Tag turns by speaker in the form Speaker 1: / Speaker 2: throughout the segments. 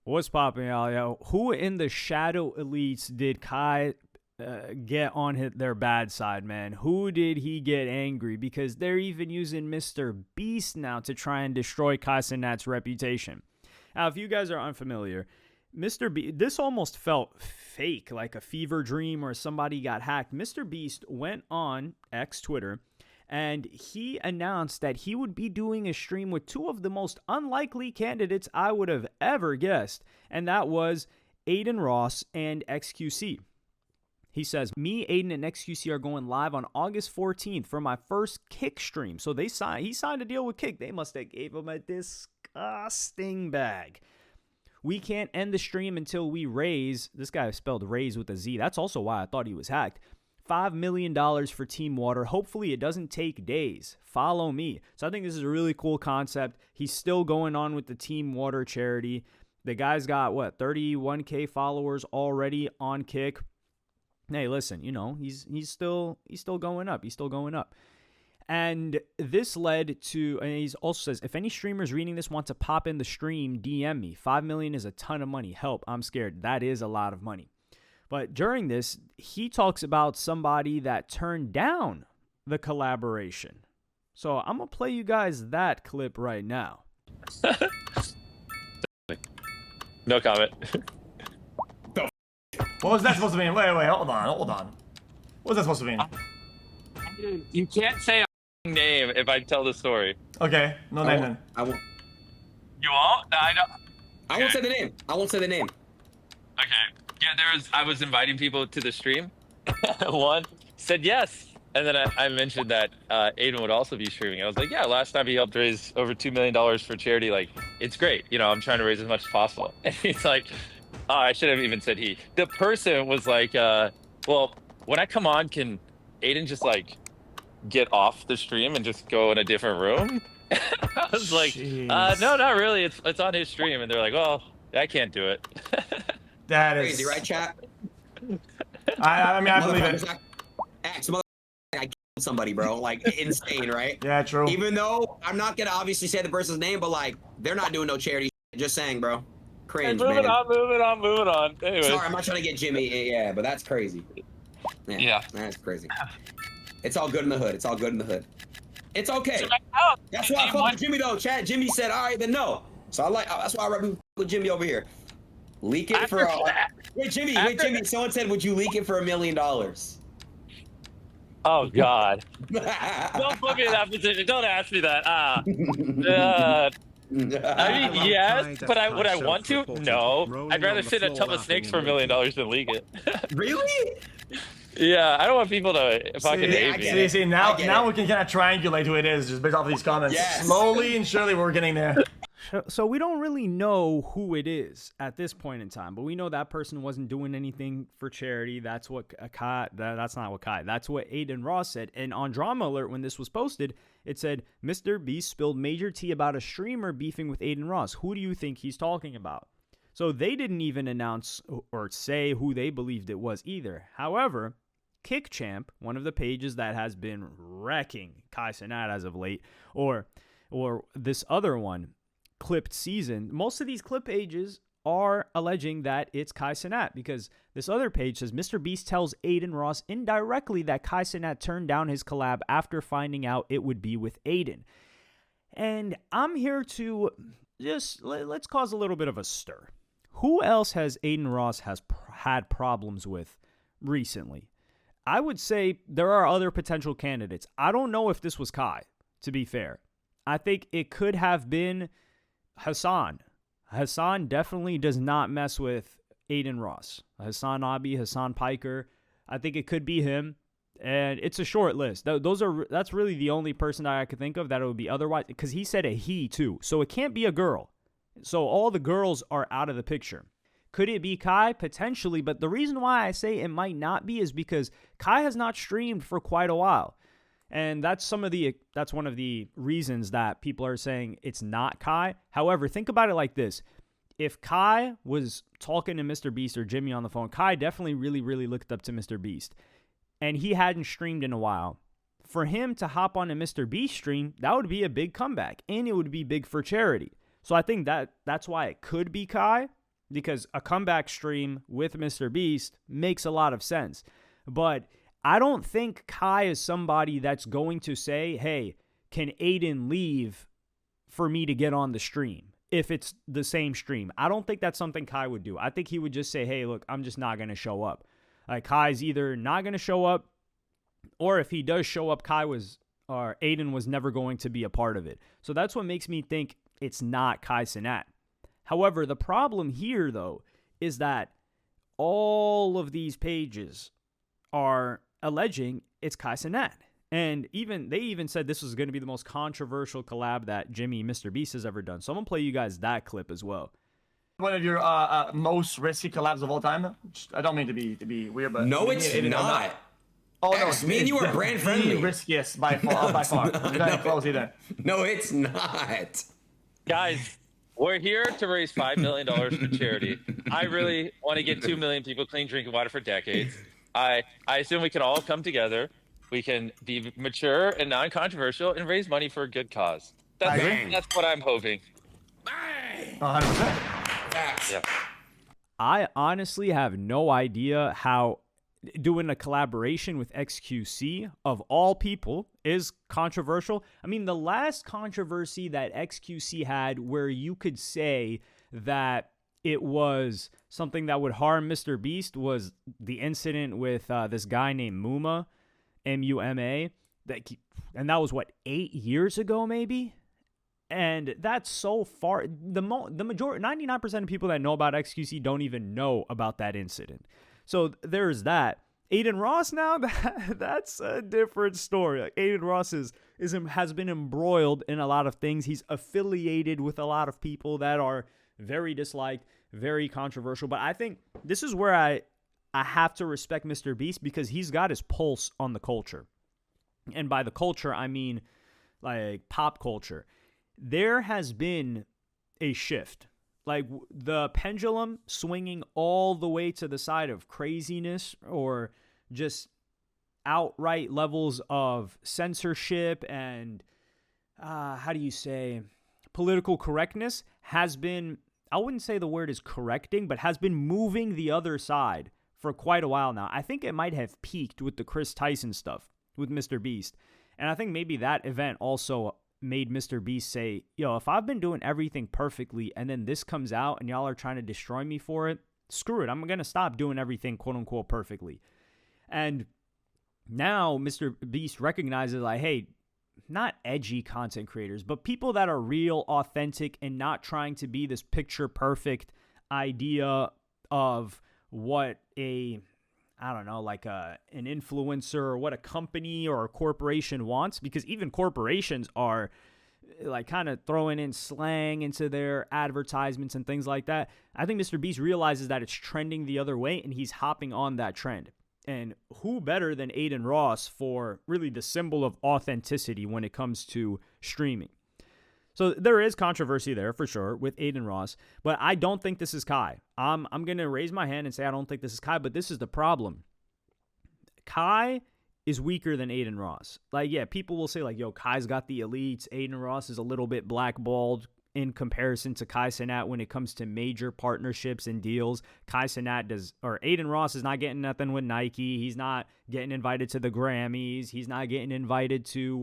Speaker 1: What's popping out, yo? Who in the Shadow Elites did Kai get on their bad side, man? Who did he get angry? Because they're even using MrBeast now to try and destroy Kai Cenat's reputation. Now, if you guys are unfamiliar, this almost felt fake, like a fever dream or somebody got hacked. MrBeast went on X, Twitter, and he announced that he would be doing a stream with two of the most unlikely candidates I would have ever guessed, and that was Adin Ross and XQC. He says, me, Adin, and XQC are going live on August 14th for my first Kick stream. So he signed a deal with Kick. They must have gave him a disgusting bag. We can't end the stream until we raise, this guy spelled raise with a Z. That's also why I thought he was hacked. $5 million for Team Water. Hopefully it doesn't take days. Follow me. So I think this is a really cool concept. He's still going on with the Team Water charity. The guy's got, 31K followers already on Kick. Hey, listen, he's still going up. He's still going up. And this led to, and he also says, if any streamers reading this want to pop in the stream, DM me. $5 million is a ton of money. Help, I'm scared. That is a lot of money. But during this, he talks about somebody that turned down the collaboration. So I'm going to play you guys that clip right now.
Speaker 2: No comment.
Speaker 3: What was that supposed to mean? Wait, hold on. What was that supposed to mean?
Speaker 2: You can't say a name if I tell the story.
Speaker 3: Okay, no name then.
Speaker 4: I won't.
Speaker 2: You won't? No, I don't.
Speaker 4: I won't say the name. I won't say the name.
Speaker 2: Okay. Yeah, I was inviting people to the stream. One said yes. And then I mentioned that Adin would also be streaming. I was like, yeah, last time he helped raise over $2 million for charity. Like, it's great. I'm trying to raise as much as possible. And he's like, oh, I should have even said he. The person was like, well, when I come on, can Adin just like get off the stream and just go in a different room? I was like, no, not really. It's on his stream. And they're like, well, I can't do it.
Speaker 3: That is
Speaker 4: crazy, right, chat?
Speaker 3: I mean, I believe it.
Speaker 4: I killed somebody, bro. Like, insane, right?
Speaker 3: Yeah, true.
Speaker 4: Even though I'm not gonna obviously say the person's name, but like, they're not doing no charity shit. Just saying, bro. Cringe,
Speaker 2: moving
Speaker 4: man.
Speaker 2: on. Anyways.
Speaker 4: Sorry, I'm not trying to get Jimmy. Yeah, but that's crazy.
Speaker 2: Yeah.
Speaker 4: That's crazy. It's all good in the hood. It's all good in the hood. It's okay.
Speaker 2: So,
Speaker 4: that's why I fuck with Jimmy though. Chat. Jimmy said, all right, then no. So that's why I rep with Jimmy over here. Leak it for wait, Jimmy. Someone said, would you leak it for $1 million?
Speaker 2: Oh God! Don't put me in that position. Don't ask me that. I mean, yes, but would I want to? No. I'd rather sit in a tub of snakes for $1 million than leak it.
Speaker 4: Really?
Speaker 2: Yeah, I don't want people to fucking hate me.
Speaker 3: See, now we can kind of triangulate who it is just based off of these comments.
Speaker 4: Yes.
Speaker 3: Slowly and surely we're getting there.
Speaker 1: So we don't really know who it is at this point in time, but we know that person wasn't doing anything for charity. That's what that's not what Kai. That's what Adin Ross said. And on Drama Alert, when this was posted, it said, MrBeast spilled major tea about a streamer beefing with Adin Ross. Who do you think he's talking about? So they didn't even announce or say who they believed it was either. However, KickChamp, one of the pages that has been wrecking Kai Cenat as of late, or this other one, Clipped Season, most of these clip pages are alleging that it's Kai Cenat, because this other page says MrBeast tells Adin Ross indirectly that Kai Cenat turned down his collab after finding out it would be with Adin. And I'm here to just let's cause a little bit of a stir. Who else has Adin Ross had problems with recently? I would say there are other potential candidates. I don't know if this was Kai, to be fair. I think it could have been Hassan. Hassan definitely does not mess with Adin Ross. Hassan Abi, Hassan Piker. I think it could be him. And it's a short list. That's really the only person that I could think of that it would be otherwise, because he said a he too. So it can't be a girl. So all the girls are out of the picture. Could it be Kai? Potentially, but the reason why I say it might not be is because Kai has not streamed for quite a while. And that's one of the reasons that people are saying it's not Kai. However, think about it like this. If Kai was talking to MrBeast or Jimmy on the phone, Kai definitely really, really looked up to MrBeast. And he hadn't streamed in a while. For him to hop on a MrBeast stream, that would be a big comeback. And it would be big for charity. So I think that's why it could be Kai. because a comeback stream with MrBeast makes a lot of sense. But I don't think Kai is somebody that's going to say, hey, can Adin leave for me to get on the stream if it's the same stream? I don't think that's something Kai would do. I think he would just say, hey, look, I'm just not going to show up. Like, Kai's either not going to show up, or if he does show up, Adin was never going to be a part of it. So that's what makes me think it's not Kai Cenat. However, the problem here, though, is that all of these pages are alleging it's Kai Cenat. And they even said this was going to be the most controversial collab that MrBeast has ever done. So I'm going to play you guys that clip as well.
Speaker 3: One of your most risky collabs of all time. I don't mean to be weird, but
Speaker 4: no, it's not.
Speaker 3: Oh no,
Speaker 4: me and you are brand friendly.
Speaker 3: The riskiest by far. By far. It's not close either.
Speaker 4: No, it's not.
Speaker 2: Guys, we're here to raise $5 million for charity. I really want to get 2 million people clean drinking water for decades. I assume we can all come together. We can be mature and non-controversial and raise money for a good cause. That's what I'm hoping.
Speaker 3: 100%.
Speaker 2: Yeah.
Speaker 1: I honestly have no idea how doing a collaboration with XQC, of all people, is controversial. I mean, the last controversy that XQC had where you could say that it was something that would harm MrBeast was the incident with this guy named Muma, M-U-M-A, and that was, 8 years ago, maybe? And that's so far. The majority, 99% of people that know about XQC don't even know about that incident. So there's that. Adin Ross now, that's a different story. Like, Adin Ross has been embroiled in a lot of things. He's affiliated with a lot of people that are very disliked, very controversial. But I think this is where I have to respect MrBeast, because he's got his pulse on the culture. And by the culture, I mean like pop culture. There has been a shift. Like, the pendulum swinging all the way to the side of craziness or just outright levels of censorship and, political correctness has been, I wouldn't say the word is correcting, but has been moving the other side for quite a while now. I think it might have peaked with the Chris Tyson stuff with MrBeast. And I think maybe that event also made MrBeast say, yo, if I've been doing everything perfectly and then this comes out and y'all are trying to destroy me for it, screw it. I'm going to stop doing everything quote unquote perfectly. And now MrBeast recognizes, like, hey, not edgy content creators, but people that are real, authentic, and not trying to be this picture perfect idea of what an influencer or what a company or a corporation wants, because even corporations are like kind of throwing in slang into their advertisements and things like that. I think MrBeast realizes that it's trending the other way, and he's hopping on that trend. And who better than Adin Ross for really the symbol of authenticity when it comes to streaming? So there is controversy there for sure with Adin Ross, but I don't think this is Kai. I'm going to raise my hand and say I don't think this is Kai, but this is the problem. Kai is weaker than Adin Ross. Like, yeah, people will say, like, yo, Kai's got the elites. Adin Ross is a little bit blackballed in comparison to Kai Cenat when it comes to major partnerships and deals. Adin Ross is not getting nothing with Nike. He's not getting invited to the Grammys. He's not getting invited to,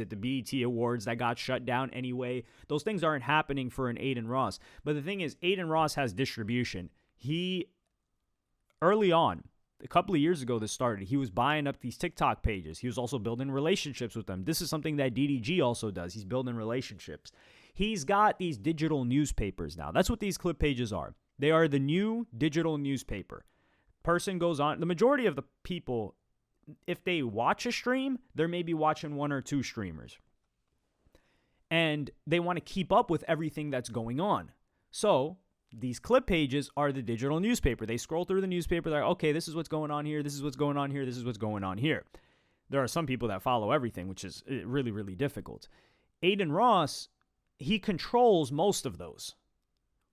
Speaker 1: the BET Awards that got shut down anyway. Those things aren't happening for an Adin Ross. But the thing is, Adin Ross has distribution. Early on, a couple of years ago this started, he was buying up these TikTok pages. He was also building relationships with them. This is something that DDG also does. He's building relationships. He's got these digital newspapers now. That's what these clip pages are. They are the new digital newspaper. Person goes on. The majority of the people, if they watch a stream, they're maybe watching one or two streamers. And they want to keep up with everything that's going on. So these clip pages are the digital newspaper. They scroll through the newspaper. They're like, okay, this is what's going on here. This is what's going on here. This is what's going on here. There are some people that follow everything, which is really, really difficult. Adin Ross, he controls most of those.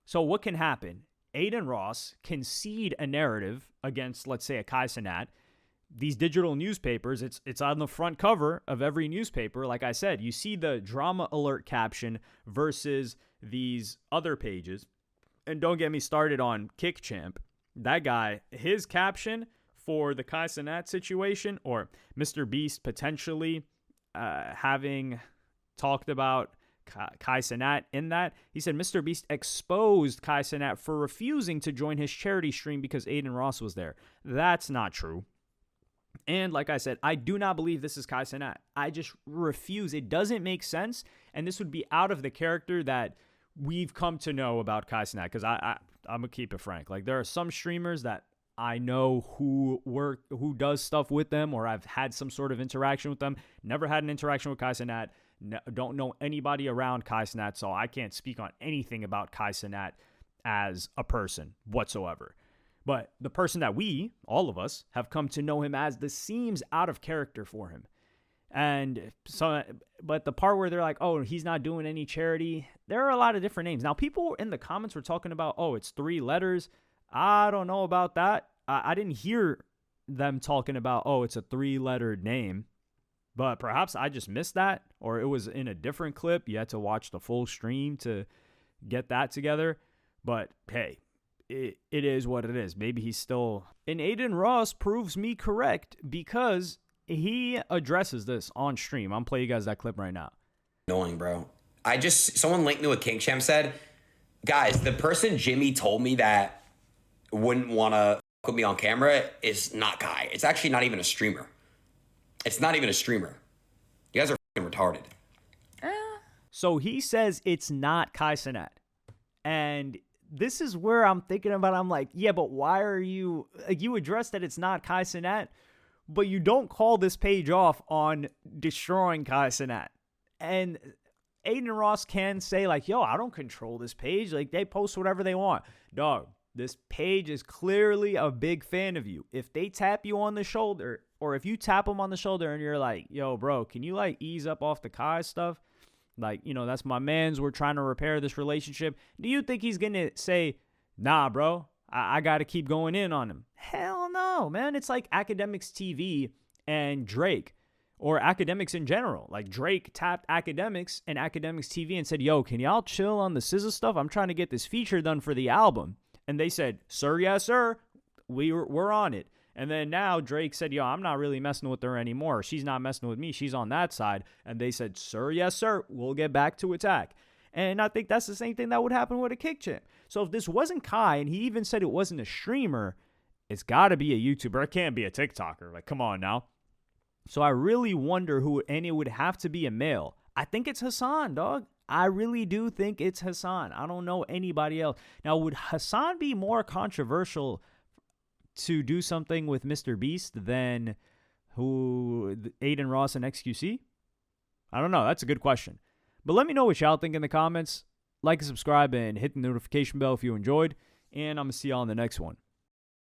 Speaker 1: So what can happen? Adin Ross can seed a narrative against, let's say, a Kai Cenat. These digital newspapers, it's on the front cover of every newspaper. Like I said, you see the drama alert caption versus these other pages. And don't get me started on Kick Champ. That guy, his caption for the Kai Cenat situation, or MrBeast potentially having talked about Kai Cenat in that, he said MrBeast exposed Kai Cenat for refusing to join his charity stream because Adin Ross was there. That's not true. And like I said, I do not believe this is Kai Cenat. I just refuse. It doesn't make sense, and this would be out of the character that we've come to know about Kai Cenat, because I'm going to keep it frank. Like, there are some streamers that I know who does stuff with them, or I've had some sort of interaction with them. Never had an interaction with Kai Cenat. Don't know anybody around Kai Cenat, so I can't speak on anything about Kai Cenat as a person whatsoever. But the person that we, all of us, have come to know him as, this seems out of character for him. And so, but the part where they're like, oh, he's not doing any charity, there are a lot of different names. Now, people in the comments were talking about, oh, it's 3 letters. I don't know about that. I didn't hear them talking about, oh, it's a 3-lettered name. But perhaps I just missed that, or it was in a different clip. You had to watch the full stream to get that together. But hey, it is what it is. Maybe he's still... And Adin Ross proves me correct, because he addresses this on stream. I'm playing you guys that clip right now.
Speaker 4: Annoying, bro. Someone linked me what King Champ said. Guys, the person Jimmy told me that wouldn't want to put me on camera is not Kai. It's actually not even a streamer. It's not even a streamer. You guys are fucking retarded.
Speaker 1: So he says it's not Kai Cenat. And this is where I'm thinking about, I'm like, yeah, but why are you... Like, you address that it's not Kai Cenat, but you don't call this page off on destroying Kai Cenat. And Adin Ross can say, like, yo, I don't control this page. Like, they post whatever they want. Dog, this page is clearly a big fan of you. If they tap you on the shoulder, or if you tap them on the shoulder and you're like, yo, bro, can you, like, ease up off the Kai stuff? Like, you know, that's my man's. We're trying to repair this relationship. Do you think he's going to say, nah, bro, I got to keep going in on him? Hell no, man. It's like Academics TV and Drake, or Academics in general. Like, Drake tapped Academics and Academics TV and said, yo, can y'all chill on the SZA stuff? I'm trying to get this feature done for the album. And they said, sir, yes, sir. We're on it. And then now Drake said, yo, I'm not really messing with her anymore. She's not messing with me. She's on that side. And they said, sir, yes, sir. We'll get back to attack. And I think that's the same thing that would happen with a Kick Champ. So if this wasn't Kai, and he even said it wasn't a streamer, it's got to be a YouTuber. It can't be a TikToker. Like, come on now. So I really wonder who, and it would have to be a male. I think it's Hassan, dog. I really do think it's Hassan. I don't know anybody else. Now, would Hassan be more controversial to do something with MrBeast than Adin Ross and XQC? I don't know. That's a good question. But let me know what y'all think in the comments. Like and subscribe and hit the notification bell if you enjoyed. And I'm going to see y'all in the next one.